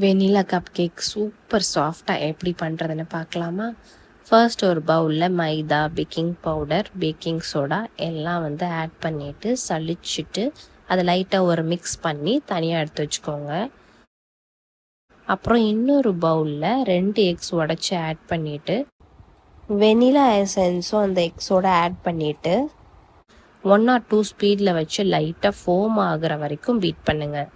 Vanilla cup cake super சாஃப்டாக எப்படி பண்ணுறதுன்னு பார்க்கலாமா? ஃபர்ஸ்ட் ஒரு பவுலில் மைதா, பேக்கிங் பவுடர், பேக்கிங் சோடா எல்லாம் ஆட் பண்ணிவிட்டு சளிச்சிட்டு அதை லைட்டாக ஒரு மிக்ஸ் பண்ணி தனியாக எடுத்து வச்சுக்கோங்க. அப்புறம் இன்னொரு பவுலில் 2 எக்ஸ் உடச்சி ஆட் பண்ணிவிட்டு வெனிலா எசன்ஸும் அந்த எக்ஸோட ஆட் பண்ணிவிட்டு 1 or 2 ஸ்பீடில் வச்சு லைட்டாக ஃபோம் ஆகிற வரைக்கும் பீட் பண்ணுங்கள்.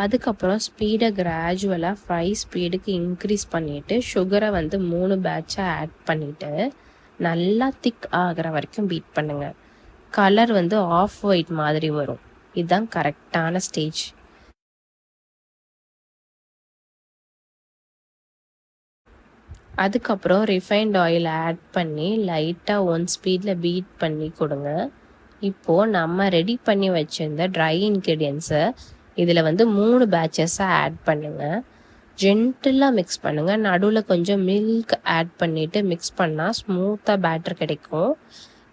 அதுக்கப்புறம் ஸ்பீடை கிராஜுவலாக 5 ஸ்பீடுக்கு இன்க்ரீஸ் பண்ணிவிட்டு சுகரை 3 பேட்சாக ஆட் பண்ணிவிட்டு நல்லா திக் ஆகிற வரைக்கும் பீட் பண்ணுங்கள். கலர் ஆஃப் ஒயிட் மாதிரி வரும். இதுதான் கரெக்டான ஸ்டேஜ். அதுக்கப்புறம் ரிஃபைண்ட் ஆயில் ஆட் பண்ணி லைட்டாக 1 ஸ்பீடில் பீட் பண்ணி கொடுங்க. இப்போது நம்ம ரெடி பண்ணி வச்சுருந்த ட்ரை இன்க்ரீடியன்ஸை இதில் 3 பேட்சஸாக ஆட் பண்ணுங்கள். ஜென்டிலாக மிக்ஸ் பண்ணுங்கள். நடுவில் கொஞ்சம் மில்க் ஆட் பண்ணிவிட்டு மிக்ஸ் பண்ணால் ஸ்மூத்தாக பேட்டர் கிடைக்கும்.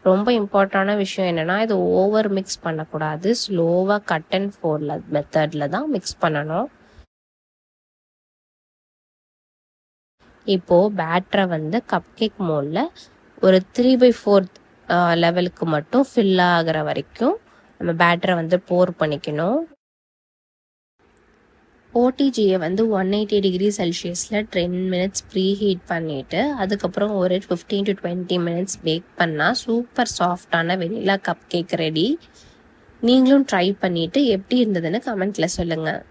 ரொம்ப இம்பார்ட்டண்டான விஷயம் என்னென்னா, இது ஓவர் மிக்ஸ் பண்ணக்கூடாது. ஸ்லோவாக கட் அண்ட் ஃபோல்ட் மெத்தடில் தான் மிக்ஸ் பண்ணணும். இப்போது பேட்டரை கப் கேக் மோல்டில் ஒரு 3/4 லெவலுக்கு மட்டும் ஃபில் ஆகிற வரைக்கும் நம்ம பேட்டரை போர் பண்ணிக்கணும். ஓடிஜியை 180 டிகிரி செல்சியஸில் 10 மினிட்ஸ் ப்ரீ ஹீட் பண்ணிவிட்டு அதுக்கப்புறம் ஒரு 15 to 20 மினிட்ஸ் பேக் பண்ணால் சூப்பர் சாஃப்டான வெனிலா கப் கேக் ரெடி. நீங்களும் ட்ரை பண்ணிவிட்டு எப்படி இருந்ததுன்னு கமெண்ட்டில் சொல்லுங்கள்.